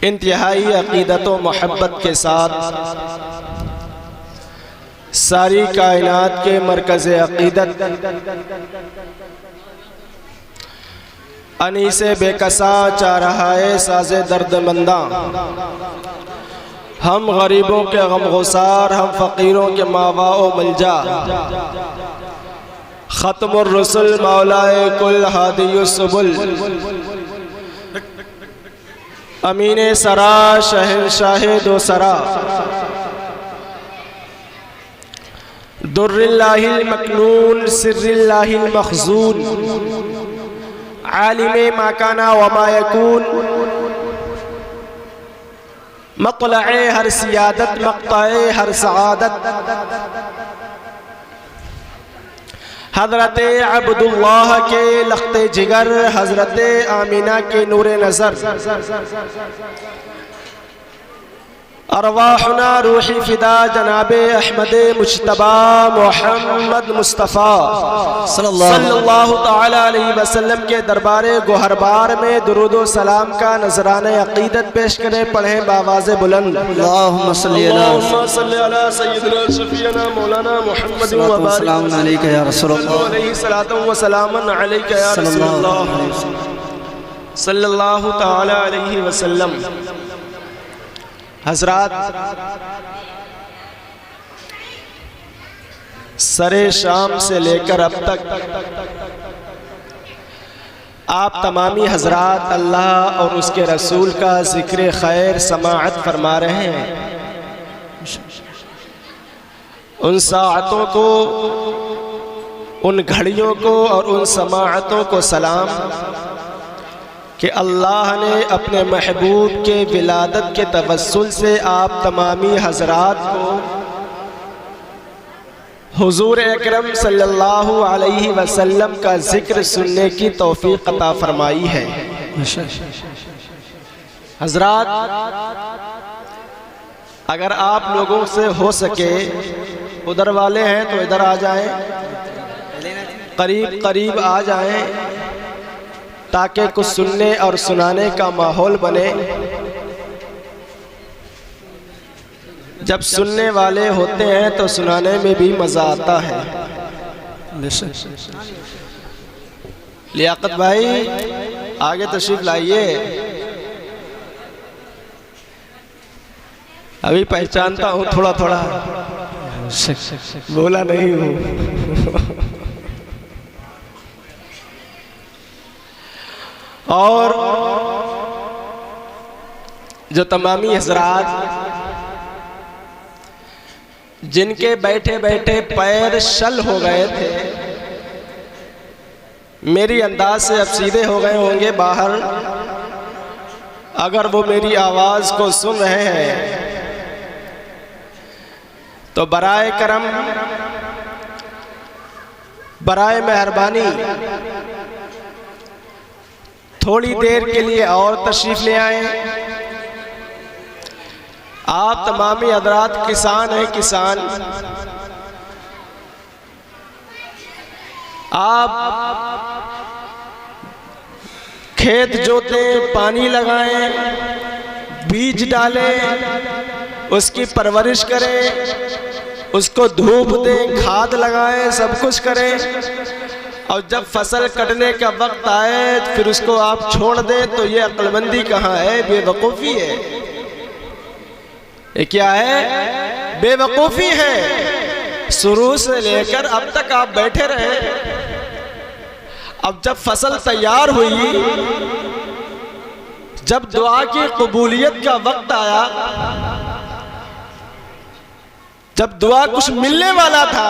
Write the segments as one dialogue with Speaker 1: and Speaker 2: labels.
Speaker 1: انتہائی عقیدت و محبت کے ساتھ ساری کائنات کے مرکز عقیدت انیس بے کسا چارہائے ساز درد منداں، ہم غریبوں کے غم گسار، ہم فقیروں کے ماوا و ملجا، ختم الرسل مولائے کل ہادی السبل، امین سرا شہنشاہ دو سرا، در اللہ المکنون سر اللہ المخزون، عالم ما کانا وما یکون، مطلع ہر سیادت مقطع ہر سعادت، حضرت عبداللہ کے لخت جگر، حضرت آمینہ کے نور نظر، ارواحنا روحی فدا جناب احمد مجتبی محمد مصطفیٰ صلی اللہ تعالی علیہ وسلم کے دربار گوہربار میں درود و سلام کا نذرانہ عقیدت پیش کریں، پڑھیں بآواز بلند،
Speaker 2: اللہم صلی
Speaker 1: علی سیدنا شفیعنا مولانا محمد
Speaker 2: وسلام علیکہ یا رسول اللہ،
Speaker 1: علیہ الصلوۃ والسلام علیکہ یا رسول اللہ صلی اللہ تعالی علیہ وسلم۔ حضرات، سر شام سے لے کر اب تک آپ تمامی حضرات اللہ اور اس کے رسول کا ذکر خیر سماعت فرما رہے ہیں۔ ان ساعتوں کو، ان گھڑیوں کو اور ان سماعتوں کو سلام کہ اللہ نے اپنے محبوب کے ولادت کے توسل سے آپ تمامی حضرات کو حضور اکرم صلی اللہ علیہ وسلم کا ذکر سننے کی توفیق عطا فرمائی ہے۔ حضرات، اگر آپ لوگوں سے ہو سکے، ادھر والے ہیں تو ادھر آ جائیں، قریب قریب آ جائیں تاکہ کچھ سننے اور سنانے کا ماحول بنے۔ جب سننے والے ہوتے ہیں تو سنانے میں بھی مزہ آتا ہے۔ لیاقت بھائی آگے تشریف لائیے، ابھی پہچانتا ہوں تھوڑا تھوڑا، بولا نہیں ہوں۔ اور جو تمامی حضرات جن کے بیٹھے بیٹھے پیر شل ہو گئے تھے، میری انداز سے اب سیدھے ہو گئے ہوں گے باہر، اگر وہ میری آواز کو سن رہے ہیں تو برائے کرم، برائے مہربانی تھوڑی دیر کے لیے اور تشریف لے آئیں۔ آپ تمامی حضرات کسان ہیں، کسان، آپ کھیت جوتیں، پانی لگائیں، بیج ڈالیں، اس کی پرورش کریں، اس کو دھوپ دیں، کھاد لگائیں، سب کچھ کریں، اور جب فصل کٹنے کا وقت آئے پھر اس کو آپ چھوڑ دیں، تو یہ عقل مندی کہاں ہے؟ بے وقوفی ہے۔ یہ کیا ہے؟ بے وقوفی ہے۔ شروع سے لے کر اب تک آپ بیٹھے رہے، اب جب فصل تیار ہوئی، جب دعا کی قبولیت کا وقت آیا، جب دعا کچھ ملنے والا تھا،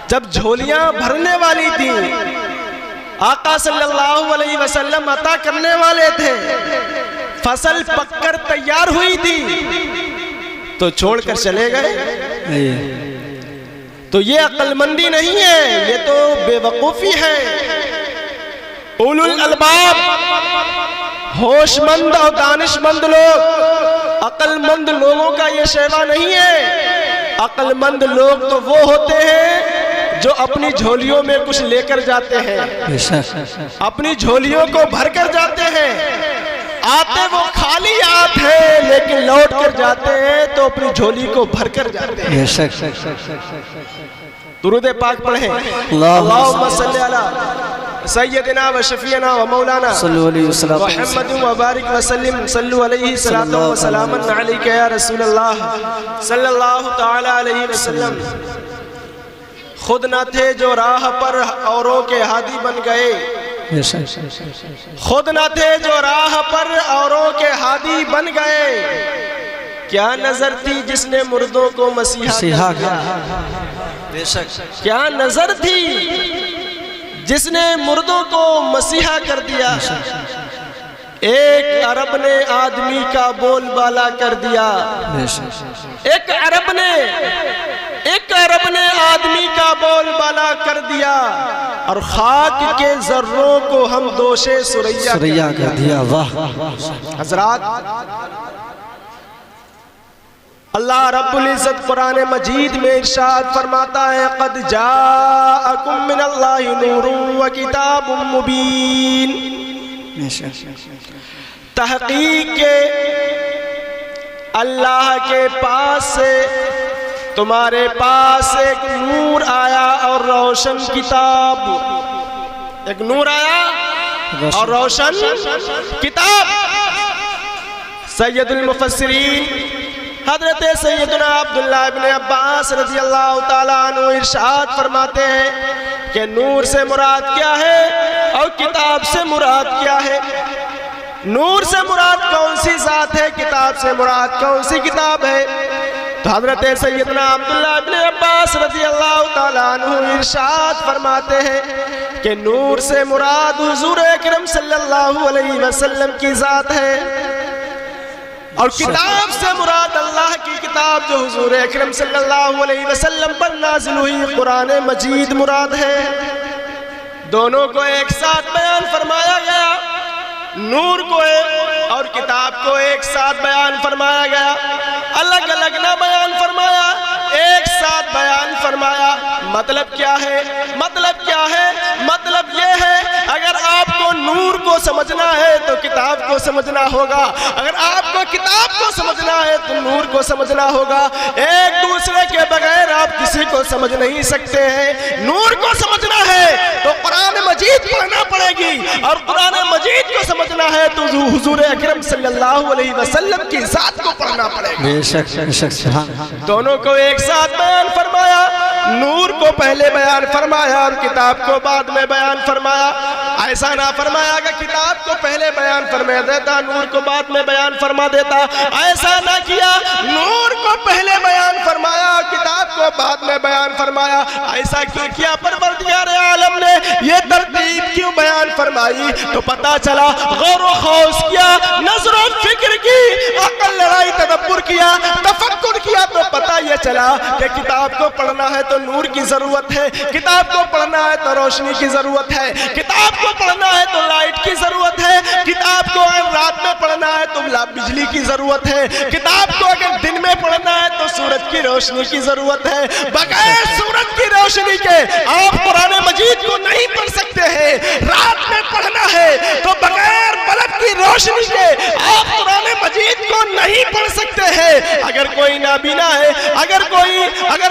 Speaker 1: جب جھولیاں بھرنے والی تھیں، آقا صلی اللہ علیہ وسلم عطا کرنے والے تھے، فصل پک کر تیار ہوئی تھی، تو چھوڑ کر چلے گئے۔ تو یہ عقل مندی نہیں ہے، یہ تو بے وقوفی ہے۔ اولو الالباب، ہوش مند اور دانش مند لوگ، عقل مند لوگوں کا یہ شیوا نہیں ہے۔ عقل مند لوگ تو وہ ہوتے ہیں جو اپنی جھولیوں میں کچھ لے کر جاتے ہیں، اپنی جھولیوں کو بھر کر جاتے ہیں، آتے وہ خالی آتے لیکن لوٹ کر جاتے ہیں تو اپنی جھولی کو بھر کر جاتے ہیں۔
Speaker 2: بے شک
Speaker 1: درود پاک پڑھیں، اللہم صلی علی سیدنا و شفیعنا و مولانا
Speaker 2: صلو علیہ وسلم
Speaker 1: محمد و بارک وسلم، صلو علیہ صلاۃ و سلام علیک یا رسول اللہ صلی اللہ تعالی علیہ وسلم۔ خود نہ تھے جو راہ پر اوروں کے ہادی بن گئے،
Speaker 2: بے شک
Speaker 1: خود نہ تھے جو راہ پر اوروں کے ہادی بن گئے، کیا نظر تھی جس نے مردوں کو مسیحا کیا،
Speaker 2: بے شک
Speaker 1: کیا نظر تھی جس نے مردوں کو مسیحا کر دیا، ایک عرب نے آدمی کا بول بالا کر دیا،
Speaker 2: بے شک
Speaker 1: ایک عرب نے آدمی کا بول بالا کر دیا، اور خاک کے ذروں کو ہم دوش سریا
Speaker 2: کر دیا۔ واہ
Speaker 1: حضرات، اللہ رب العزت قرآن مجید میں ارشاد فرماتا ہے قد جاءکم من اللہ نور و کتاب مبین،
Speaker 2: بے شک
Speaker 1: تحقیق کے اللہ کے پاس سے تمہارے پاس ایک نور آیا اور روشن کتاب، ایک نور آیا اور روشن کتاب۔ سید المفسرین حضرت سیدنا عبداللہ ابن عباس رضی اللہ تعالیٰ عنہ ارشاد فرماتے ہیں کہ نور سے مراد کیا ہے اور کتاب سے مراد کیا ہے۔ نور سے مراد کون سی ذات ہے، کتاب سے مراد کون سی کتاب ہے؟ تو حضرت سیدنا عبداللہ ابن عباس رضی اللہ تعالیٰ عنہ ارشاد فرماتے ہیں کہ نور سے مراد حضور اکرم صلی اللہ علیہ وسلم کی ذات ہے، اور کتاب سے مراد اللہ کی کتاب جو حضور اکرم صلی اللہ علیہ وسلم پر نازل ہوئی قرآن مجید مراد ہے۔ دونوں کو ایک ساتھ بیان فرمایا گیا، نور کو اور کتاب کو ایک ساتھ بیان فرمایا گیا، الگ الگ نہ بیان فرمایا، ایک ساتھ بیان فرمایا۔ مطلب کیا ہے؟ مطلب کیا ہے؟ مطلب یہ ہے اگر آپ کو نور کو سمجھنا ہے تو کتاب کو سمجھنا ہوگا، اگر آپ کو کتاب کو سمجھنا ہے تو نور کو سمجھنا ہوگا۔ ایک دوسرے کے بغیر آپ کسی کو سمجھ نہیں سکتے ہیں۔ نور کو سمجھنا ہے تو قرآن مجید پڑھنا پڑے گی، اور قرآن مجید کو سمجھنا ہے تو حضور اکرم صلی اللہ علیہ وسلم کی ذات کو پڑھنا پڑے گا۔
Speaker 2: بے شک بے شک
Speaker 1: دونوں کو ایک ساتھ بیان فرمایا، نور کو پہلے بیان فرمایا اور کتاب کو بعد میں بیان فرمایا۔ ایسا نہ فرمایا کہ کتاب کو پہلے بیان فرما دیتا، نور کو بعد میں بیان فرما دیتا، ایسا نہ کیا، نور کو پہلے بیان فرمایا اور کتاب کو بعد میں بیان فرمایا۔ ایسا کیوں کیا پروردگار عالم نے؟ یہ ترتیب کیوں بیان فرمائی؟ تو پتا چلا غور و خوض کیا، نظر و فکر کی، عقل لڑائی، تدبر کیا، تفکر کیا، تو پتا یہ چلا کہ کتاب کو پڑھنا ہے تو نور کی ضرورت ہے، کتاب کو پڑھنا ہے تو روشنی کی ضرورت ہے، کتاب کو پڑھنا ہے تو لائٹ کی ضرورت ہے، کتاب کو اگر رات میں پڑھنا ہے تو بجلی کی ضرورت ہے، کتاب کو اگر دن میں پڑھنا ہے تو سورج کی روشنی کی ضرورت ہے۔ بغیر سورج کی روشنی کے آپ قرآن مجید کو نہیں پڑھ سکتے ہیں۔ رات میں پڑھنا ہے تو بغیر بلب کی روشنی کے آپ قرآن مجید کو نہیں پڑھ سکتے ہیں۔ اگر کوئی نابینا ہے، اگر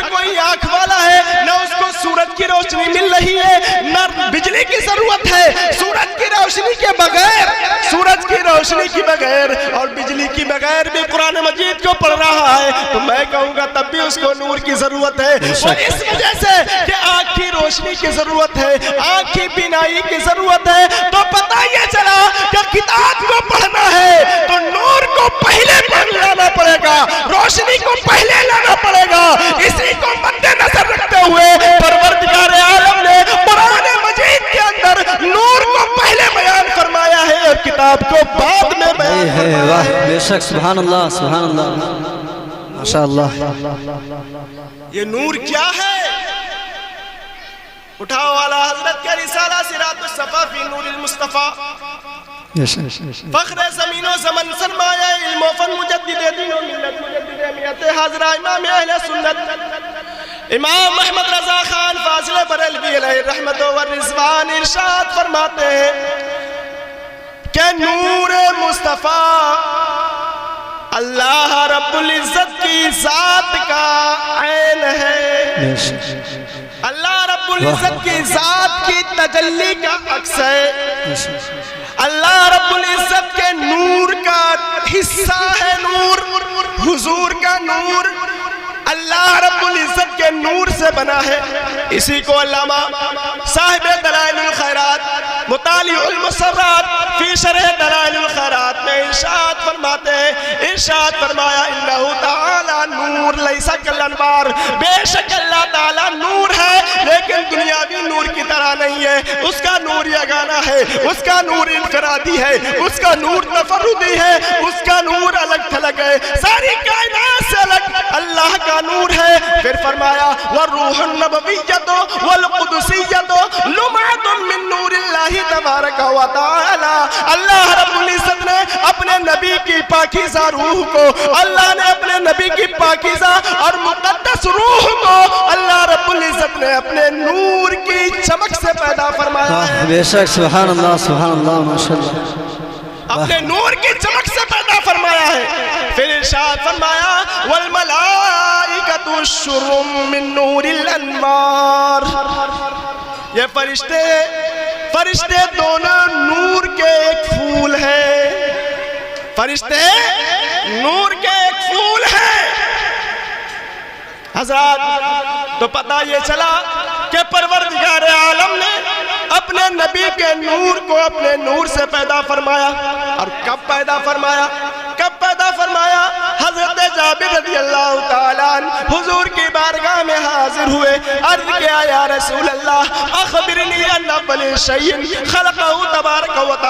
Speaker 1: کوئی آنکھ والا ہے، نہ اس کو سورج کی روشنی مل رہی ہے، نہ بجلی کی ضرورت ہے، سورج کی روشنی کے بغیر، سورج کی روشنی کے بغیر اور بجلی کی بغیر بھی قرآن مجید کو پڑھ رہا ہے، تو میں کہوں گا تب بھی اس کو نور کی ضرورت ہے۔ اور اس وجہ سے کہ آنکھ کی روشنی کی ضرورت ہے، آنکھ کی بینائی کی ضرورت ہے، تو پتہ یہ چلا کہ کتاب کو پڑھنا ہے تو نور کو پہلے پڑھ لانا پڑے گا، روشنی کو پہلے لانا پڑے گا۔ اسی کو مد نظر رکھتے ہوئے پروردگار عالم نے قرآن مجید کے اندر نور کو پہلے بیان فرمایا ہے اور کتاب کو بعد میں بیان فرمایا ہے۔
Speaker 2: واہ بے شک سبحان اللہ سبحان اللہ ماشاءاللہ۔
Speaker 1: یہ نور کیا ہے؟ اٹھاؤ والا حضرت کا رسالہ صراط الصفا فی نور المصطفیٰ، فخر زمین و زمن سرمایہ علم و فن مجدد دین و ملت مجدد امیت حاضرہ امام اہل سنت امام محمد رضا خان فاضل بریلوی علیہ رحمت و رضوان ارشاد فرماتے ہیں کہ کہ نور مصطفیٰ اللہ رب العزت کی ذات کا عین ہے، اللہ رب العزت کی ذات کی تجلی کا عکس ہے، اللہ رب العزت کے نور کا حصہ ہے نور، حضور کا نور اللہ رب العزت کے نور سے بنا ہے۔ اسی کو علامہ صاحب دلائل الخیرات مطالع المسرات فی شرح دلائل الخیرات میں ارشاد فرماتے ہیں، ارشاد فرمایا انہو تعالی نور لیس کالانوار، بے شک اللہ تعالی نور ہے لیکن دنیاوی نور کی طرح نہیں ہے، اس کا نور یگانہ ہے، اس کا نور انفرادی ہے، اس کا نور تفردی ہے، اس کا نور الگ تھلگ ہے، ساری کائنات سے الگ اللہ کا نور ہے۔ پھر فرمایا والروح النبویۃ والقدسیۃ لمعۃ من نور اللہ تبارک و تعالی، اللہ رب العزت نے اپنے نبی کی پاکیزہ روح کو، اللہ نے اپنے نبی کی پاکیزہ اور مقدس روح کو اللہ رب العزت نے اپنے نور کی چمک سے پیدا فرمایا ہے،
Speaker 2: بے شک سبحان اللہ ماشاءاللہ،
Speaker 1: اپنے نور کی چمک سے پیدا فرمایا ہے۔ پھر ارشاد فرمایا والملائکۃ شرٌ من نور الانوار، یہ فرشتے دونوں نور کے ایک پھول ہیں، فرشتے نور کے ایک پھول ہیں۔ حضرات تو پتہ یہ چلا کہ پروردگار عالم نے اپنے نبی کے نور کو اپنے نور سے پیدا فرمایا، اور کب پیدا فرمایا؟ حضرت جابر رضی اللہ تعالیٰ عنہ حضور کی بارگاہ میں حاضر ہوئے، عرض کیا یا رسول اللہ اخبرنی ان اول شیء خلقہ تبارک اللہ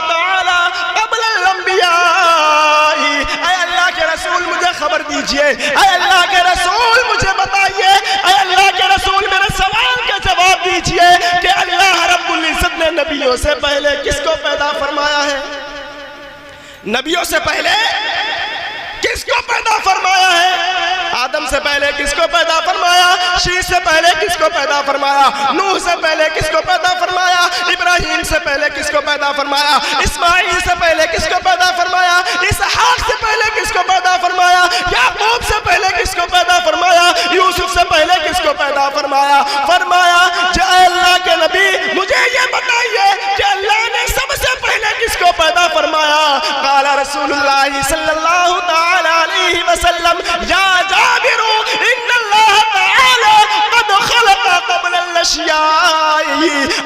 Speaker 1: تعالی قبل الانبیاء، اے اللہ کے رسول مجھے خبر دیجئے، اے اللہ کے رسول مجھے بتائیے، اے اللہ کے رسول میرے سوال کا جواب دیجئے کہ اللہ رب العزت نے نبیوں سے پہلے کس کو پیدا فرمایا ہے؟ نبیوں سے پہلے کس کو پیدا فرمایا ہے؟ آدم سے پہلے کس کو پیدا فرمایا؟ شیش سے پہلے کس کو پیدا فرمایا؟ نوح سے پہلے کس کو پیدا فرمایا؟ ابراہیم سے پہلے کس کو پیدا فرمایا؟ اسماعیل سے پہلے کس کو پیدا فرمایا؟ اسحاق سے پہلے کس کو پیدا فرمایا؟ یعقوب سے پہلے کس کو پیدا فرمایا؟ یوسف سے پہلے کس کو پیدا فرمایا؟ فرمایا اے اللہ کے نبی مجھے یہ بتائیے کہ اللہ نے سب سے پہلے کس کو پیدا فرمایا؟ قال رسول اللہ صلی اللہ تعالی علیہ وسلم یا جابر ان اللہ تعالی قد خلق قبل الاشیاء،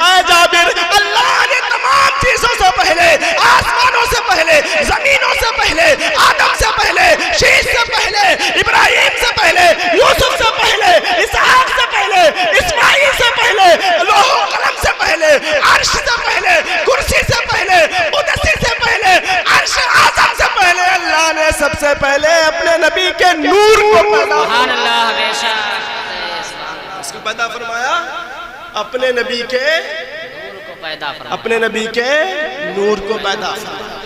Speaker 1: اے جابر اللہ نے تمام چیزوں سے پہلے، آسمانوں سے پہلے، زمینوں سے پہلے، آدم سے پہلے، شیش سے پہلے، ابراہیم سے پہلے، یوسف سے پہلے، اسحاق سے پہلے، اسماعیل سے پہلے، لوح و قلم سے پہلے، عرش سے پہلے، کرسی سے پہلے، قدسی سے پہلے، عرش اعظم سے پہلے اللہ نے سب سے پہلے اپنے نبی کے نور کو پیدا فرمایا۔ اس کو پیدا فرمایا اپنے نبی کے نور کو پیدا فرمایا،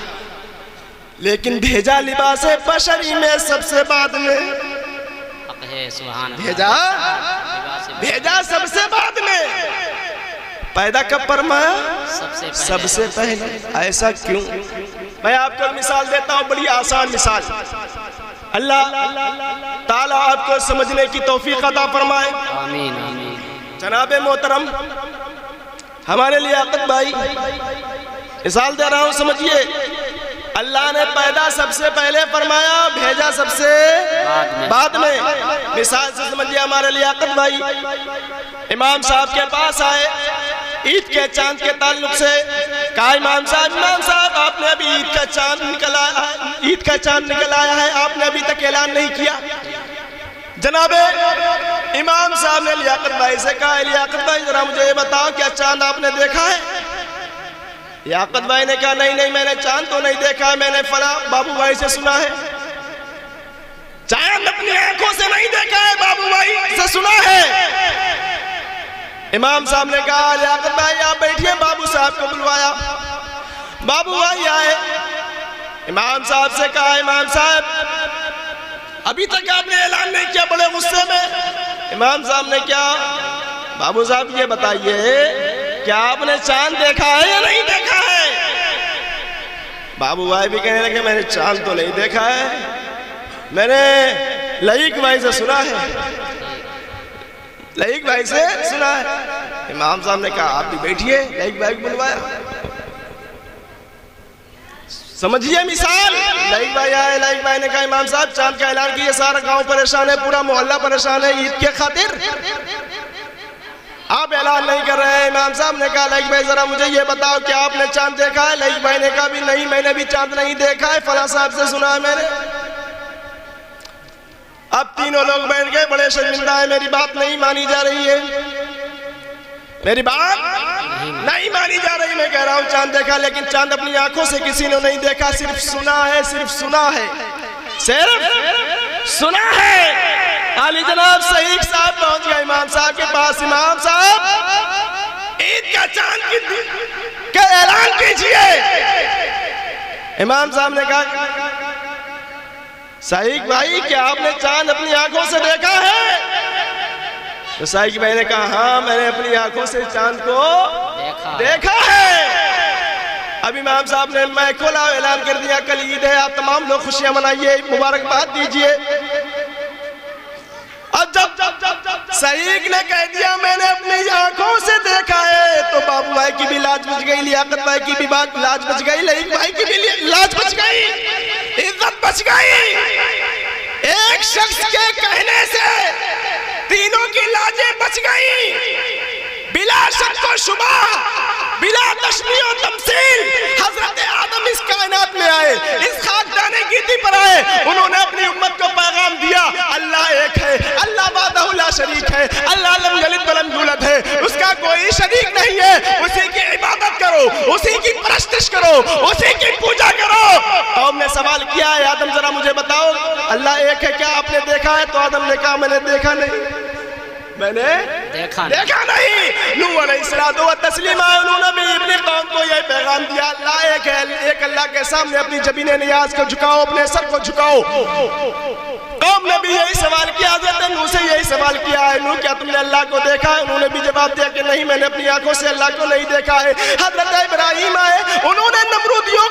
Speaker 1: لیکن بھیجا لباس بشری میں سب سے بعد میں، بھیجا سب سے بعد میں، پیدا کب فرمایا؟ سب سے پہلے۔ ایسا کیوں؟ میں آپ کو مثال دیتا ہوں، بڑی آسان مثال، اللہ تعالیٰ آپ کو سمجھنے کی توفیق عطا فرمائے۔ جناب محترم ہمارے لیاقت بھائی مثال دے رہا ہوں، سمجھئے، اللہ نے پیدا سب سے پہلے فرمایا، بھیجا سب سے بعد میں۔ مثال سے سمجھئے ہمارے لیاقت بھائی امام صاحب کے پاس آئے عید کے چاند کے تعلق سے، کہا امام صاحب آپ نے ابھی عید کا چاند نکل آیا ہے، آپ نے ابھی تک اعلان نہیں کیا۔ جناب امام صاحب نے لیاقت بھائی سے کہا لیاقت بھائی ذرا مجھے یہ بتاؤ کیا چاند آپ نے دیکھا ہے؟ لیاقت بھائی نے کہا نہیں میں نے چاند تو نہیں دیکھا ہے، میں نے فلاں بابو بھائی سے سنا ہے۔ چاند اپنی آنکھوں سے نہیں دیکھا ہے، بابو بھائی سے سنا ہے۔ امام صاحب نے کہا لیاقت بھائی آپ بیٹھئے، بابو صاحب کو بلوایا، بابو بھائی آئے، امام صاحب سے کہا امام صاحب ابھی تک آپ نے اعلان نہیں کیا، بڑے غصے میں۔ امام صاحب نے کیا؟ بابو صاحب یہ بتائیے کیا آپ نے چاند دیکھا ہے یا نہیں دیکھا بابو بھائی بھی کہنے لگے میں نے چاند تو نہیں دیکھا ہے، میں نے لئیک بھائی سے سنا ہے، لئیک بھائی سے سنا ہے۔ امام صاحب نے کہا آپ بھی بیٹھئے، لئیک بھائی کو بلوایا، سمجھئے مثال۔ لائک بھائی آئے، لائک بھائی نے کہا امام صاحب چاند کا اعلان کیے، سارا گاؤں پریشان ہے، پورا محلہ پریشان ہے، عید کے خاطر آپ اعلان نہیں کر رہے ہیں۔ امام صاحب نے کہا لائک بھائی ذرا مجھے یہ بتاؤ کہ آپ نے چاند دیکھا ہے؟ لائک بھائی نے کہا بھی نہیں، میں نے بھی چاند نہیں دیکھا ہے، فلاں صاحب سے سنا ہے میں نے۔ اب تینوں لوگ بیٹھ گئے، بڑے شرمندہ ہیں، میری بات نہیں مانی جا رہی ہے، میری بات نہیں مانی جا رہی۔ میں کہہ رہا ہوں چاند دیکھا، لیکن چاند اپنی آنکھوں سے کسی نے نہیں دیکھا، صرف سنا ہے، صرف سنا ہے، صرف سنا ہے۔ علی جناب صحیح صاحب پہنچ گئے امام صاحب کے پاس، امام صاحب عید کا چاند کا اعلان کیجئے۔ امام صاحب نے کہا صحیح بھائی کیا آپ نے چاند اپنی آنکھوں سے دیکھا ہے؟ تو صحیح بھائی نے کہا ہاں میں نے اپنی آنکھوں سے چاند کو دیکھا ہے۔ اب امام صاحب نے مائک کھولا، اعلان کر دیا کل عید ہے، آپ تمام لوگ خوشیاں منائیے، مبارکباد دیجئے۔ اب جب صحیح نے کہہ دیا میں نے اپنی آنکھوں سے دیکھا ہے، تو بابو بھائی کی بھی لاج بچ گئی، لیاقت بھائی کی بھی لاج بچ گئی، لئیک بھائی کی بھی لاج بچ گئی، عزت بچ گئی۔ ایک شخص کے کہنے سے تینوں کی لاجیں بچ گئی، بلا شک و شبہ، بلا تشبیہ و تمثیل حضرت آدم اس کائنات میں آئے، اس خاکدان گیتی پر آئے، انہوں نے اپنی امت کو پیغام دیا اللہ ایک ہے، اللہ وحدہ لا شریک ہے، اللہ لم یلد ولم یولد ہے، اس کا کوئی شریک نہیں ہے، اسی کی عبادت کرو، اسی کی پرستش کرو، اسی کی پوجا کرو۔ قوم نے سوال کیا ہے آدم ذرا مجھے بتاؤ اللہ ایک ہے کیا آپ نے دیکھا ہے؟ تو آدم نے کہا میں نے دیکھا نہیں، میں نے دیکھا نہیں۔ نوح علیہ السلام و تسلیم آئے، انہوں نے بھی اپنی قوم کو یہ پیغام دیا اللہ ایک ہے، ایک اللہ کے سامنے اپنی جبین نیاز کو جھکاؤ، اپنے سر کو جھکاؤ۔ قوم نے بھی یہی سوال کیا، حضرت نوح سے یہی سوال کیا ہے نوح کیا تم نے اللہ کو دیکھا ہے؟ انہوں نے بھی جواب دیا کہ نہیں میں نے اپنی آنکھوں سے اللہ کو نہیں دیکھا ہے۔ حضرت ابراہیم آئے، انہوں نے نمرودیوں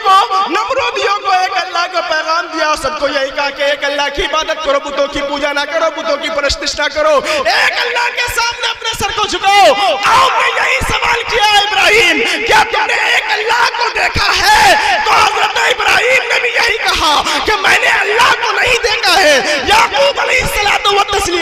Speaker 1: کو ایک اللہ کو پیغام دیا، سب کو یہی کہا کہ ایک اللہ کی عبادت کرو، بتوں کی پوجا نہ کرو، بتوں کی پرستش نہ کرو، ایک اللہ کے سامنے اپنے سر کو جھکاؤ۔ قوم نے یہی سوال کیا ابراہیم کیا تم نے ایک اللہ کو دیکھا ہے؟ تو حضرت ابراہیم نے بھی یہی کہا کہ میں نے اللہ کو نہیں دیکھا ہے۔ یعقوب علیہ السلام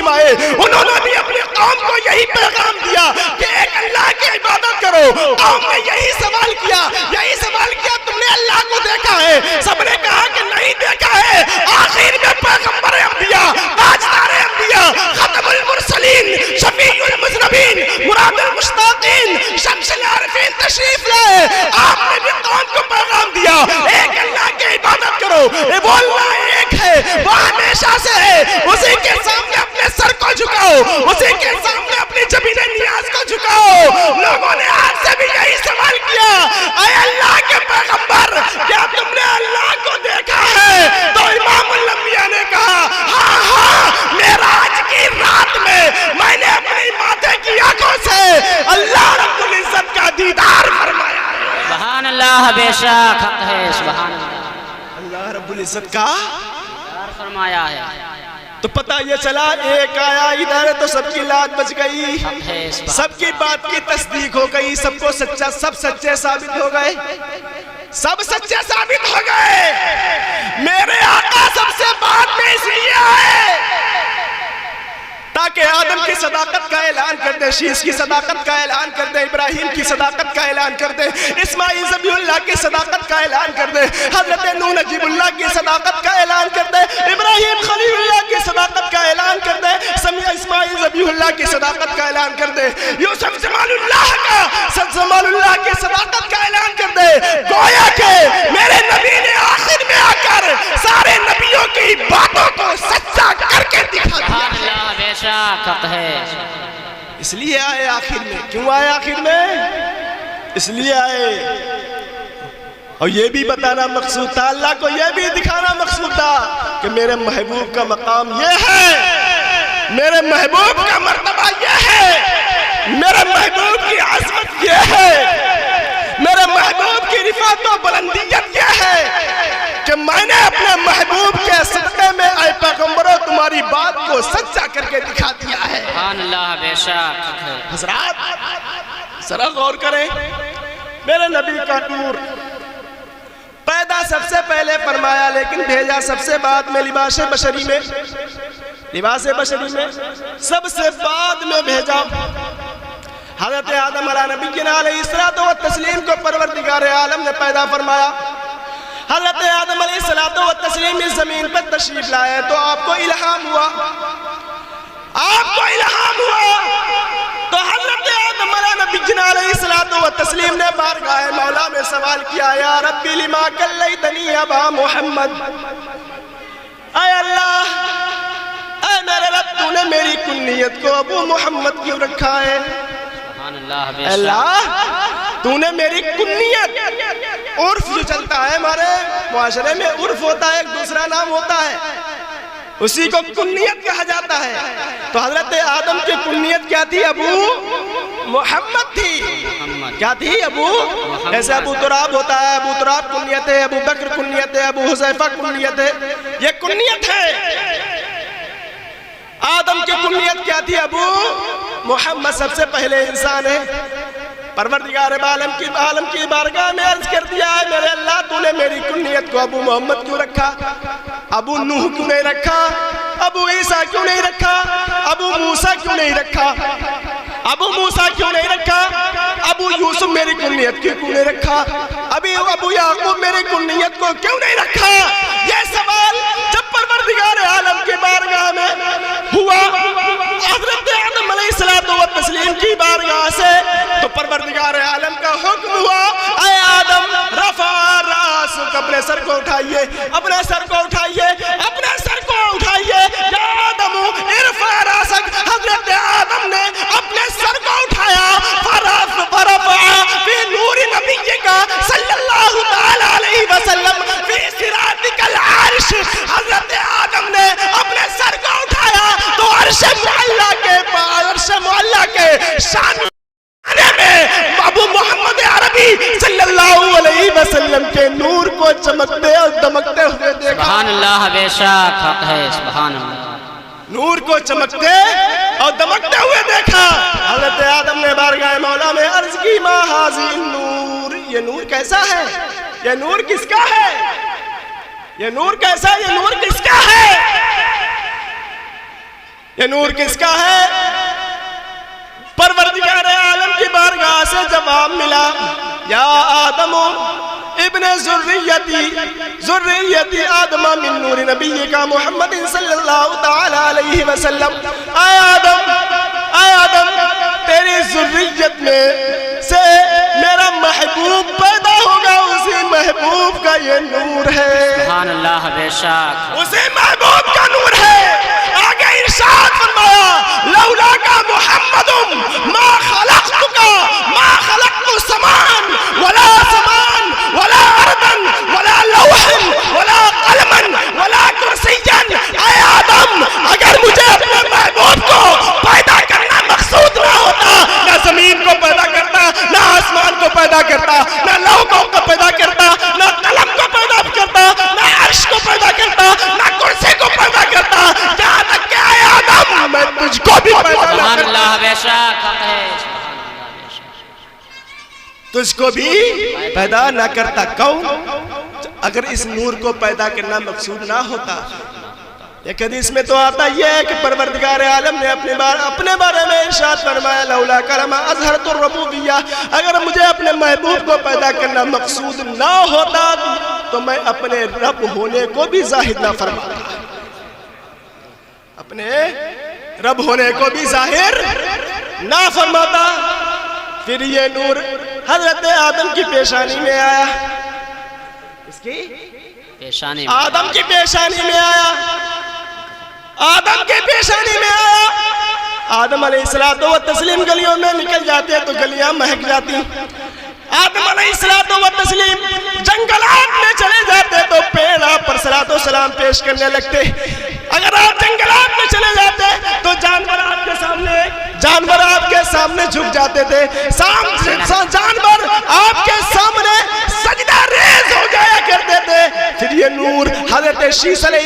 Speaker 1: آئے، انہوں نے بھی اپنی قوم کو یہی پیغام دیا کہ ایک اللہ کی عبادت کرو۔ قوم نے یہی سوال کیا تم نے اللہ کو دیکھا ہے؟ سب نے کہا کہ نہیں دیکھا ہے۔ آخر میں پیغمبر انبیاء، تاجدار انبیاء، ختم المرسلین، شفیع المذنبین، مراد المشتاقین، شمس العارفین تشریف لائے۔ آپ نے بھی قوم کو پیغام دیا ایک اللہ کی عبادت کرو، وہ اللہ ایک ہے، وہ ہمیشہ سے ہے، اسی کے سامنے اپنے سر کو جھکاؤ، اسی کے سامنے اپنی جبین نیاز کو جھکاؤ۔ لوگوں نے آج سے بھی یہی سوال کیا اے اللہ کے پیغمبر کیا تم نے اللہ کو دیکھا ہے؟ تو امام الانبیاء نے کہا ہاں معراج کی رات میں نے اپنی ماتھے کی آنکھوں سے اللہ رب العزت کا دیدار فرمایا ہے۔
Speaker 2: سبحان اللہ، بے شک حق ہے، سبحان اللہ،
Speaker 1: اللہ رب العزت کا
Speaker 2: دیدار فرمایا ہے۔
Speaker 1: تو پتہ یہ چلا ایک آیا ادھر تو سب کی لاج بچ گئی، سب کی بات کی تصدیق ہو گئی، سب کو سچا، سب سچے ثابت ہو گئے، سب سچے ثابت ہو گئے۔ میرے آقا سب سے بعد میں اس لیے آئے تاکہ آدم کی صداقت کا اعلان کر دے، شیش کی صداقت کا اعلان کر دے، ابراہیم کی صداقت کا اعلان کر دے، اسماعیل ذبیح اللہ کی صداقت کا اعلان کر دے، حضرت نوح نجیب اللہ کی صداقت کا اعلان کر دے، ابراہیم خلیل اللہ کی صداقت کا اعلان کر دے، اسماعیل ذبیح اللہ کی صداقت کا اعلان کر دے، یوسف جمال اللہ کی صداقت کا اعلان کر دے۔ گویا کہ میرے نبی نے آخر میں آ کر سارے نبیوں کی باتوں کو سچا کر کے دکھا دیا۔ اس لیے آئے آخر میں۔ کیوں آئے آخر میں؟ اس لیے آئے اور یہ بھی بتانا مقصود تھا، اللہ کو یہ بھی دکھانا مقصود تھا کہ میرے محبوب کا مقام یہ ہے، میرے محبوب کا مرتبہ یہ ہے، میرے محبوب کی عظمت یہ ہے، میرے محبوب کی رفعت و بلندیت یہ ہے۔ کر کے دکھا دیا ہے۔
Speaker 2: سبحان اللہ، بے شک ہے۔
Speaker 1: حضرات ذرا غور کریں، میرے نبی کا نور پیدا سب سے پہلے فرمایا لیکن بھیجا سب سے بعد میں، لباس بشری میں سب سے بعد میں بھیجا۔ حضرت آدم علیہ نبینا علیہ الصلوۃ والتسلیم کو پروردگار عالم نے پیدا فرمایا۔ حضرت آدم علیہ الصلوۃ والتسلیم اس زمین پر تشریف لائے تو آپ کو الہام ہوا، تو حضرت آدم علیہ نبینا علیہ الصلوۃ والتسلیم نے بارگاہ مولا میں سوال کیا، یا ربی لما کلیتنی ابا محمد، اے اللہ، اے میرے رب، تو نے میری کنیت کو ابو محمد کیوں رکھا ہے؟
Speaker 2: سبحان اللہ، بے
Speaker 1: اللہ، تو نے میری کنیت، عرف جو چلتا ہے ہمارے معاشرے میں، عرف ہوتا ہے، ایک دوسرا نام ہوتا ہے، اسی کو کنیت کہا جاتا ہے۔ تو حضرت آدم کی کنیت کیا تھی؟ ابو محمد تھی۔ کیا تھی؟ ابو، جیسے ابو تراب ہوتا ہے، ابو تراب کنیت ہے، ابو بکر کنیت ہے، ابو حذیفہ کنیت ہے، یہ کنیت ہے۔ آدم کی کنیت کیا تھی؟ ابو محمد، سب سے پہلے انسان ہے۔ پروردگار عالم کی بارگاہ میں عرض کر دیا ہے، میرے اللہ، تو نے میری کنیت کو ابو محمد کیوں رکھا؟ ابو نوح کیوں نہیں رکھا؟ ابو عیسیٰ کیوں نہیں رکھا؟ ابو موسیٰ کیوں نہیں رکھا؟ ابو موسیٰ کیوں نہیں رکھا؟ ابو یوسف میری کنیت کیوں نہیں رکھا؟ ابو یعقوب میری کنیت کو کیوں نہیں رکھا؟ یہ سوال جب پروردگار عالم کی بارگاہ میں ہوا، حضرت آدم علیہ الصلوۃ والتسلیم کی بارگاہ سے، تو پروردگار عالم کا حکم ہوا، اے آدم، رفع راسک، اپنے سر کو اٹھائیے، اپنے سر کو اٹھائیے، اپنے سر کو اٹھائیے، یا آدم ارفع راسک۔ حضرت آدم نے اپنے سر کو اٹھایا، فرفع فی نور نبیک صلی اللہ تعالی علیہ وسلم فی صراطک العرش۔ حضرت آدم نے اپنے سر کو اٹھایا تو عرش معلیٰ کے شان میں ابو محمد عربی صلی اللہ علیہ وسلم کے نور کو چمکتے اور دمکتے ہوئے دیکھا۔
Speaker 2: سبحان اللہ، بے شک حق ہے۔ سبحان اللہ،
Speaker 1: نور کو چمکتے اور دمکتے ہوئے دیکھا۔ حضرت آدم نے بارگاہ مولا میں عرض کی، ما ھذی النور، یہ نور کیسا ہے؟ یہ نور کس کا ہے؟ یہ نور کیسا ہے؟ یہ نور کس کا ہے؟ یہ نور کس کا ہے؟ پروردگار عالم کی بارگاہ سے جواب ملا، یا آدم ابن ذریتی آدم من نور نبی کا محمد صلی اللہ تعالی علیہ وسلم۔ اے آدم، تیری ذریت میں سے میرا محبوب پیدا ہوگا، اسی محبوب کا یہ نور ہے۔
Speaker 2: سبحان اللہ، بے شک،
Speaker 1: اسی محبوب کا نور ہے۔ آگے ارشاد فرمایا، لولا کا محمد ما خلقتک، ما خلقت سمان ولا ارضا ولا لوحا ولا قلما ولا کرسیا۔ اے آدم، اگر مجھے اپنے محبوب کو پیدا کرنا مقصود نہ ہوتا، نہ زمین کو پیدا کرتا، نہ آسمان کو پیدا کرتا، نہ لوحوں کو پیدا کرتا، نہ قلم کو پیدا کرتا، نہ عرش کو پیدا کرتا، نہ کرسی کو پیدا کرتا، جہاں تک کہ اے آدم، میں تجھ کو بھی پیدا نہ
Speaker 2: سبحان
Speaker 1: کرتا،
Speaker 2: اللہ، بے شک حق ہے۔
Speaker 1: تجھ کو بھی پیدا نہ کرتا۔ کون؟ اگر اس نور کو پیدا کرنا مقصود نہ ہوتا۔ ایک حدیث میں تو آتا یہ ہے کہ پروردگار عالم نے اپنے بارے میں ارشاد فرمایا، لولا کلمہ اظہرت الربوبیہ، اگر مجھے اپنے محبوب کو پیدا کرنا مقصود نہ ہوتا تو میں اپنے رب ہونے کو بھی ظاہر نہ فرماتا، اپنے رب ہونے کو بھی ظاہر نہ فرماتا۔ پھر یہ نور حضرت آدم کی پیشانی میں آیا، اس کی
Speaker 2: پیشانی میں،
Speaker 1: آدم کی پیشانی میں آیا، آدم کی پیشانی میں آیا۔ آدم علیہ الصلوۃ والتسلیم گلیوں میں نکل جاتے تو گلیاں مہک جاتی۔ آدم علیہ السلام جنگلات میں چلے جاتے تو پیڑ آپ پر صلاۃ و سلام پیش کرنے لگتے۔ اگر آپ جنگلات میں چلے جاتے تو جانور آپ کے سامنے جھک جاتے تھے، جانور آپ کے سامنے سجدہ ریز ہو جایا کرتے تھے۔ پھر یہ نور حضرت شیس علیہ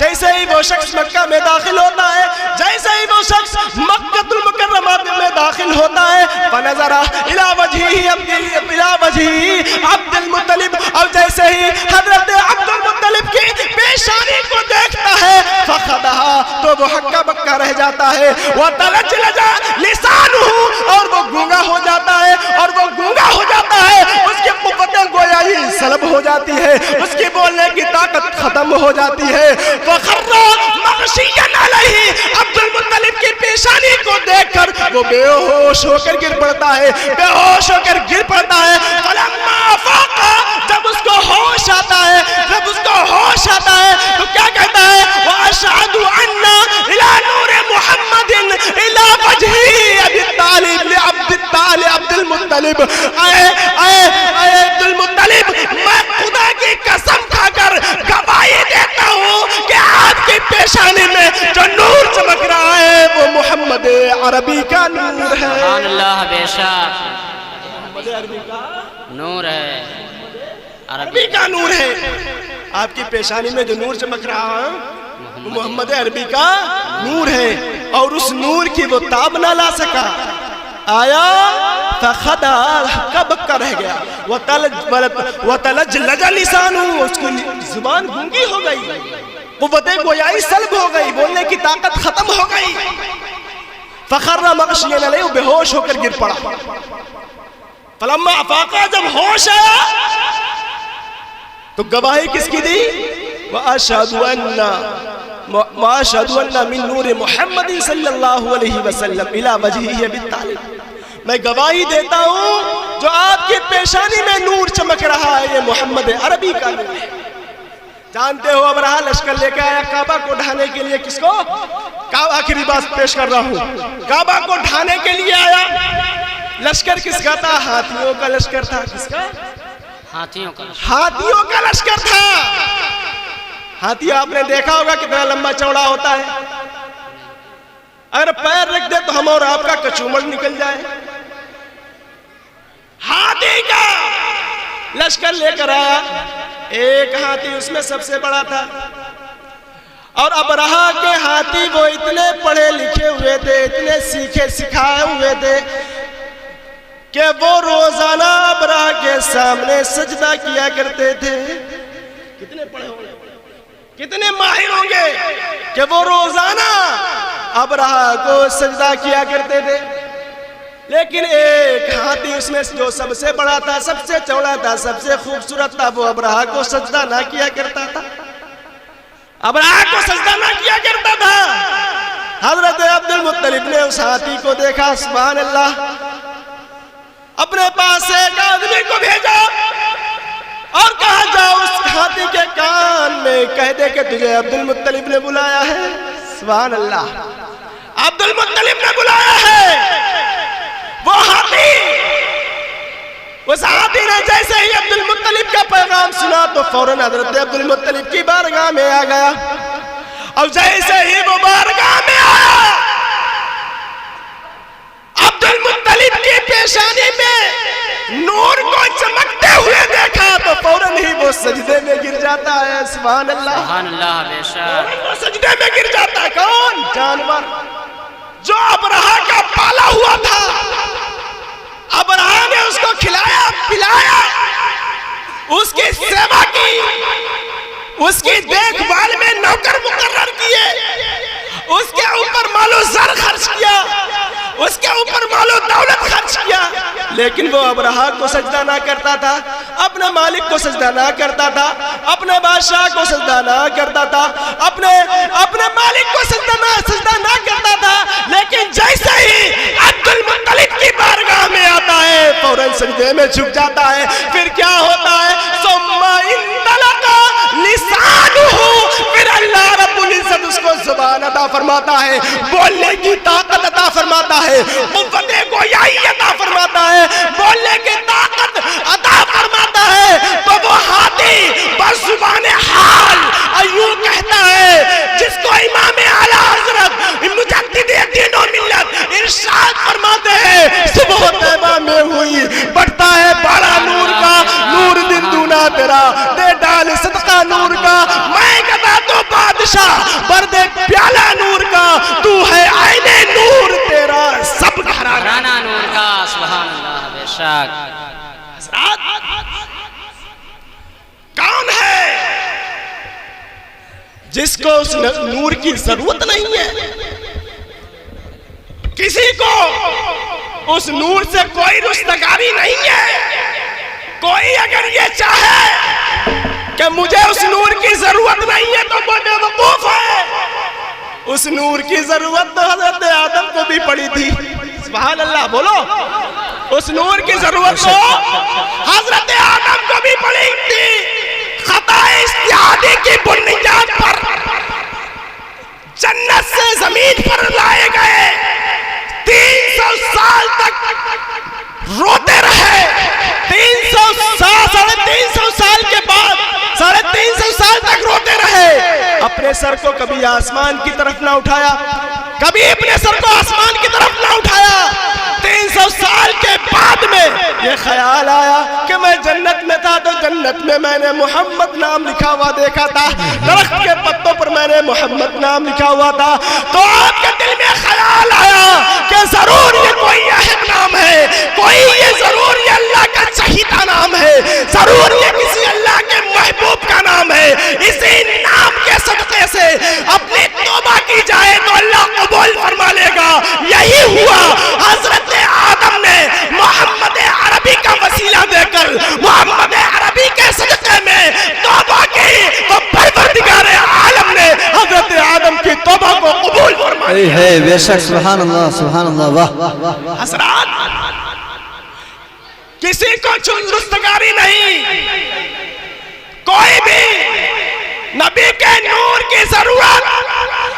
Speaker 1: جیسے ہی وہ شخص مکہ میں داخل ہوتا ہے، جیسے ہی وہ شخص مکہ المکرمہ میں داخل ہوتا ہے، فنظر الى وجہ عبد المطلب، اور جیسے ہی حضرت عبد المطلب کی پیشانی کو دیکھتا ہے، فخدھا، تو وہ ہکا بکا رہ جاتا ہے، وتلجلج لسانہ، اور وہ گونگا ہو جاتا ہے، اور وہ گونگا ہو جاتا ہے، اس کی قوت گویائی سلب ہو جاتی ہے، اس کی بولنے کی طاقت ختم ہو جاتی ہے، فخر مغشیا علیہ، عبد المطلب کی پیشانی کو دیکھ کر وہ بے ہوش ہو کر گر پڑتا ہے، بے ہوش ہو کر گر پڑتا ہے، فلما افاق، جب اس کو ہوش آتا ہے، جب اس کو ہوش آتا ہے تو کیا کہتا ہے، واشهد ان الى نور محمد الى وجه ابي طالب عبد المطلب، اے عبد المطلب، میں خدا کی قسم کھا کر گواہی دیتا ہوں کہ آپ کی پیشانی میں جو نور چمک رہا ہے وہ محمد عربی کا نور ہے۔
Speaker 3: سبحان اللہ، بے شک
Speaker 1: محمد عربی کا
Speaker 3: نور ہے،
Speaker 1: عربی کا نور ہے۔ آپ کی پیشانی میں جو نور چمک رہا ہے وہ محمد عربی کا نور ہے، اور اس نور کی وہ تاب نہ لا سکا، آیا فخدا، ہکا بکا رہ گیا، وتلجلج لسانہ، اس کی زبان گونگی ہو گئی، قوت گویائی سلب ہو گئی، بولنے کی طاقت ختم ہو گئی، فخر مغشیا علیہ، بے ہوش ہو کر گر پڑا، فلما افاقا، جب ہوش آیا تو گواہی کس کی دی، وَأَشْهَدُ أَنَّ مِن نُورِ مُحَمَّدٍ صلی اللہ علیہ وسلم إِلَى وَجْهِهِ بِالطَّالِبِ، میں گواہی دیتا ہوں جو آپ کی پیشانی میں نور چمک رہا ہے یہ محمد عربی کا نور ہے۔ جانتے ہو ابرہہ لشکر لے کے آیا کعبہ کو ڈھانے کے لیے، کس کو؟ آخری بات پیش کر رہا ہوں، کعبہ کو ڈھانے کے لیے آیا، لشکر کس کا تھا؟ ہاتھیوں کا لشکر تھا۔ کس کا؟
Speaker 3: ہاتھیوں کا،
Speaker 1: ہاتھیوں کا لشکر تھا۔ ہاتھی آپ نے دیکھا ہوگا کتنا لمبا چوڑا ہوتا ہے، اگر پیر رکھ دے تو ہم اور آپ کا کچومڑ نکل جائے۔ ہاتھی کا لشکر لے کر آیا، ایک ہاتھی اس میں سب سے بڑا تھا، اور ابرہہ کے ہاتھی وہ اتنے پڑھے لکھے ہوئے تھے، اتنے سیکھے سکھائے ہوئے تھے کہ وہ روزانہ ابرہہ کے سامنے سجدہ کیا کرتے تھے۔ کتنے پڑھے ہوں گے، کتنے ماہر ہوں گے کہ وہ روزانہ ابرہہ کو سجدہ کیا کرتے تھے، لیکن ایک ہاتھی اس میں جو سب سے بڑا تھا، سب سے چوڑا تھا، سب سے خوبصورت تھا، وہ ابرہہ کو سجدہ نہ کیا کرتا تھا، ابرہہ کو سجدہ نہ کیا کرتا تھا۔ حضرت عبد المطلب نے اس ہاتھی کو دیکھا، سبحان اللہ، اپنے پاس ایک آدمی کو بھیجا اور کہا جاؤ اس ہاتھی کے کان میں کہہ دے کہ تجھے عبد المطلب نے بلایا ہے۔ سبحان اللہ، عبد المطلب نے بلایا ہے۔ وہ ہاتھی، اس ہاتھی نے جیسے ہی عبد المطلب کا پیغام سنا تو فوراً حضرت عبد المطلب کی بارگاہ میں آ گیا، اور جیسے ہی وہ بارگاہ میں آیا، عبد المطلب کی پیشانی میں نور کو چمکتے ہوئے دیکھا تو فوراً ہی وہ سجدے میں گر جاتا ہے۔ سبحان اللہ،
Speaker 3: سبحان اللہ، بے شک
Speaker 1: وہ سجدے میں گر جاتا ہے۔ کون؟ جانور جو ابرہہ کا پالا ہوا تھا، ابرہہ نے اس کو کھلایا پلایا، اس کی سیوا کی، اس کی دیکھ بھال میں نوکر مقرر کیے، اس کے اوپر مال و زر خرچ کیا، اس کے اوپر مال و دولت خرچ کیا، لیکن وہ ابرہہ کو سجدہ نہ کرتا تھا، اپنے مالک کو سجدہ نہ کرتا تھا، اپنے بادشاہ کو سجدہ نہ کرتا تھا، اپنے مالک کو سجدہ نہ کرتا تھا، لیکن جیسے ہی عبد المطلب کی بارگاہ میں آتا ہے فوراً سجدے میں جھک جاتا ہے۔ پھر کیا ہوتا ہے؟ ثم انطلق لسانہ، پھر اللہ رب العزت اس کو زبان عطا فرماتا ہے، بولنے کی طاقت عطا فرماتا ہے، قوت گویائی عطا فرماتا ہے، بولنے کی طاقت عطا فرماتا ہے، تو وہ ہاتھی بزبان حال ایوں کہتا ہے جس کو امام اعلیٰ حضرت مجدد دین و ملت ارشاد فرماتے ہیں، صبح طیبہ میں ہوئی بڑھتا ہے بڑا نور کا، نور دن دونا تیرا دے ڈال صدقہ نور کا، میں کہتا بادشاہ برد پیالہ نور کا، تو ہے عین نور تیرا سب گھرانہ
Speaker 3: گھرانہ نور کا، سبحان اللہ بے شک۔
Speaker 1: کون ہے جس کو اس نور کی ضرورت نہیں ہے؟ کسی کو اس نور سے کوئی رستگاری نہیں ہے۔ کوئی اگر یہ چاہے کہ مجھے اس نور کی ضرورت نہیں ہے تو وہ بے وقوف ہے۔ اس نور کی ضرورت تو حضرت آدم کو بھی پڑی تھی، سبحان اللہ بولو۔ اس نور کی ضرورت تو حضرت آدم کو بھی پڑی تھی۔ خطا استعادی کی بنیاد پر جنت سے زمین پر لائے گئے، 300 سال تک روتے رہے۔ 350 سال کے بعد 350 سال تک روتے رہے۔ اپنے سر کو کبھی آسمان کی طرف نہ اٹھایا، کبھی اپنے سر کو آسمان کی طرف نہ اٹھایا۔ 300 سال کے بعد میں یہ خیال آیا کہ میں جنت میں تھا تو جنت میں نے محمد نام لکھا ہوا دیکھا تھا، درخت کے پتوں پر میں نے محمد نام لکھا ہوا تھا۔ تو آپ کے دل میں خیال آیا کہ ضرور یہ کوئی اہم نام ہے، کوئی یہ ضرور یہ اللہ کا چہیتا نام ہے، ضرور یہ کسی اللہ کے محبوب کا نام ہے۔ اسی نام کے صدقے سے اپنی توبہ کی جائے تو اللہ قبول فرما لے گا۔ یہی ہوا، حضرت آدم نے محمد عربی کا وسیلہ دے کر محمد عربی کے صدقے میں توبہ کی، تو پروردگار عالم نے حضرت آدم کی توبہ کو قبول فرمایا
Speaker 2: ہے۔ بے شک، سبحان اللہ سبحان اللہ، واہ۔
Speaker 1: حضرات، کسی کو رستگاری نہیں، کوئی بھی نبی کے نور کی ضرورت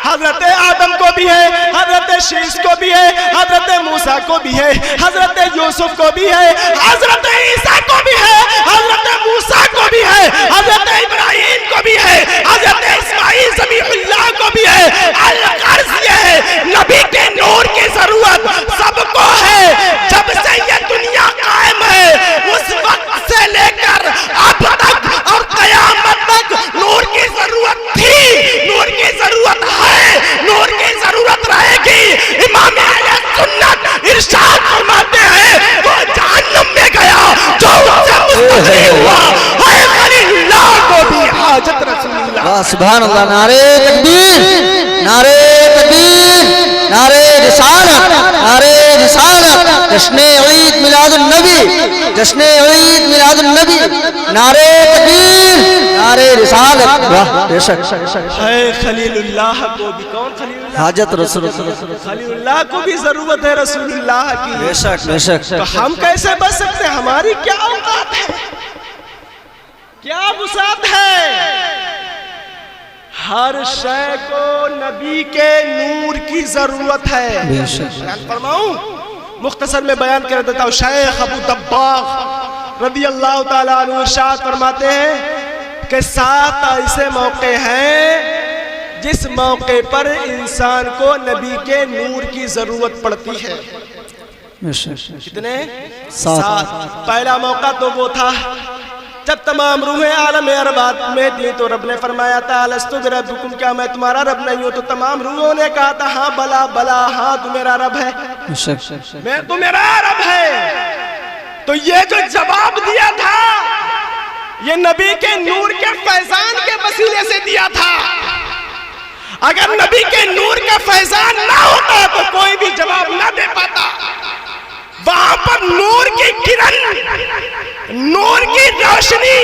Speaker 1: حضرت آدم کو بھی ہے، حضرت شیش کو بھی ہے، حضرت موسیٰ کو بھی ہے، حضرت یوسف کو بھی ہے، حضرت عیسیٰ کو بھی ہے، حضرت موسیٰ کو بھی ہے، حضرت ابراہیم کو بھی ہے، حضرت اسماعیل ذبیح اللہ کو بھی ہے۔ الغرض یہ ہے نبی کے نور کی ضرورت سب کو ہے۔ جب سے یہ دنیا قائم ہے اس وقت سے لے کر اب تک اور قیامت تک نور کی ضرورت تھی، نور کی ضرورت ہے، نور کی ضرورت رہے گی۔ امام اہل سنت ارشاد فرماتے ہیں وہ جہنم میں گیا جو اس سے مستغنی ہوا، اے خلیل اللہ کو بھی حاجت رسول اللہ۔
Speaker 2: واہ سبحان اللہ، نعرہ تکبیر، نعرہ تکبیر، نعرہ رسالت، نعرہ رسالت، جشن عید میلاد النبی، جشن عید میلاد النبی، نعرہ تکبیر، نعرہ رسالت، واہ بے شک۔
Speaker 1: اے خلیل اللہ کو بھی، کون خلیل اللہ؟
Speaker 2: حاجت رسول اللہ،
Speaker 1: خلیل اللہ کو بھی ضرورت ہے رسول اللہ کی۔
Speaker 2: بے شک بے شک۔
Speaker 1: تو ہم کیسے بچ سکتے ہیں؟ ہماری کیا اوقات ہے، کیا وسعت ہے؟ ہر شے کو نبی کے نور کی ضرورت ہے۔
Speaker 2: بے شک۔
Speaker 1: بیان فرماؤں، مختصر میں بیان کر دیتا ہوں۔ شیخ ابو دباغ رضی اللہ تعالیٰ عنہ ارشاد فرماتے ہیں کہ 7 ایسے موقع ہیں جس موقع پر انسان کو نبی کے نور کی ضرورت پڑتی ہے۔ کتنے؟ 7۔ پہلا موقع تو وہ تھا جب تمام روحیں عالم ارواح میں تھی تو رب نے فرمایا تھا الستو بربکم، کیا میں تمہارا رب نہیں ہوں؟ تو تمام روحوں نے کہا تھا ہاں بلا بلا، ہاں تو میرا رب ہے، میں تو میرا رب ہے۔ تو یہ جو جواب دیا تھا یہ نبی کے نور کے فیضان کے وسیلے سے دیا تھا۔ اگر نبی کے نور کا فیضان نہ ہوتا تو کوئی بھی جواب نہ دے پاتا۔ وہاں پر نور کی کرن، نور کی روشنی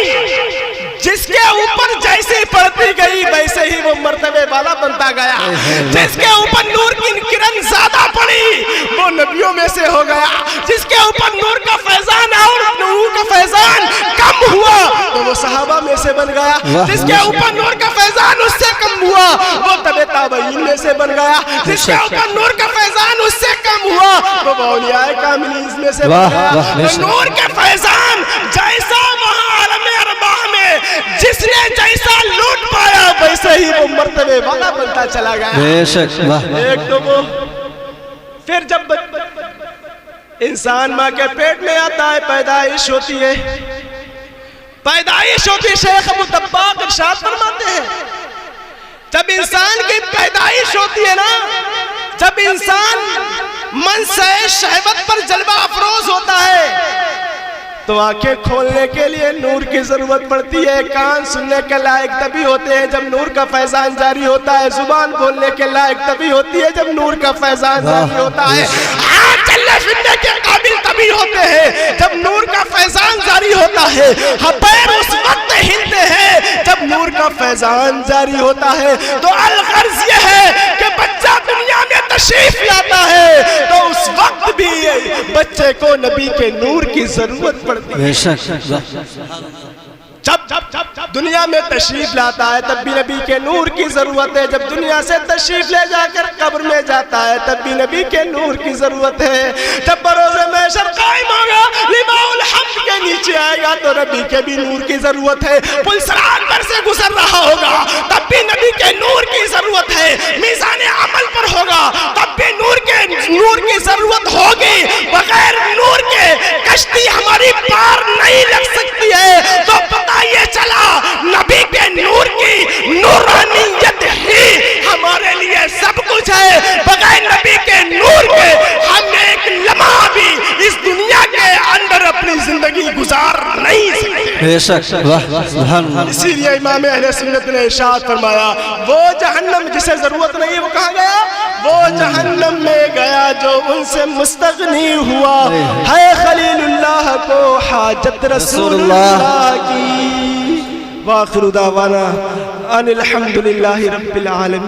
Speaker 1: جس کے اوپر جیسے پڑتی گئی ویسے ہی وہ مرتبے والا بنتا گیا۔ جس کے اوپر نور کی کرن زیادہ پڑی وہ نبیوں میں سے ہو گیا، جس کے اوپر نور کا فیضان اور نور کا فیضان کم ہوا تو وہ صحابہ میں سے بن گیا، جس کے اوپر نور کا فیضان اس سے کم ہوا وہ تبع تابعین میں سے بن گیا، جس کے اوپر نور کا فیضان اس سے کم ہوا وہ اولیاء کاملین میں سے بن گیا۔ نور کے فیضان جیسا وہاں عالم ارواح میں جس نے جیسا لوٹ پایا ویسے ہی وہ مرتبے والا بنتا چلا گیا۔
Speaker 2: بے شک۔
Speaker 1: ایک تو وہ پھر جب انسان ماں کے پیٹ میں آتا ہے پیدائش ہوتی ہے، پیدائش ہوتی ہے، شیخ ابو دباغ ارشاد فرماتے ہیں جب انسان کی پیدائش ہوتی ہے نا، جب انسان منصع شہوت پر جلوہ افروز ہوتا ہے تو آنکھیں کھولنے کے لیے نور کی ضرورت پڑتی ہے، کان سننے کے لائق تبھی ہوتے ہیں جب نور کا فیضان جاری ہوتا ہے، زبان بولنے کے لائق تبھی ہوتی ہے جب نور کا فیضان جاری ہوتا ہے، ہاتھ چلنے پھرنے کے قابل تبھی ہوتے ہیں جب نور کا فیضان جاری ہوتا ہے، پیر اس وقت ہلتے ہیں جب نور کا فیضان جاری ہوتا ہے۔ تو الغرض یہ ہے کہ بچہ دنیا میں تشریف لاتا ہے تو اس وقت بھی بچے کو نبی کے نور کی ضرورت پڑتی ہے۔
Speaker 2: بے شک
Speaker 1: جب دنیا میں تشریف لاتا ہے تب بھی نبی کے نور کی ضرورت ہے، جب دنیا سے تشریف لے جا کر قبر میں جاتا ہے تب بھی نبی کے نور کی ضرورت ہے، جب بروز محشر قائم ہوگا لواء الحمد کے نیچے آئے گا تو نبی کے بھی نور کی ضرورت ہے، پل صراط پر سے گزر رہا ہوگا تب بھی نبی کے نور کی ضرورت ہے، میزان عمل پر ہوگا تب بھی نور کی ضرورت ہوگی، بغیر نور کے کشتی ہماری پار نہیں لگ سکتی ہے۔ تو پتہ یہ چلا نبی کے نور کی نورانیت ہی ہمارے لیے سب کچھ ہے، بغیر نبی کے نور کے ہم ایک لمحہ بھی اس دنیا کے اندر اپنی زندگی گزار نہیں سکتے۔
Speaker 2: بے شک سبحان اللہ۔
Speaker 1: اسی لیے امام اہل سنت نے ارشاد فرمایا وہ جہنم جسے ضرورت نہیں وہ کہاں گیا؟ وہ جہنم میں گیا جو ان سے مستغنی ہوا، ہے خلیل اللہ کو حاجت رسول اللہ کی۔ وآخر دعوانا ان الحمدللہ رب العالمین۔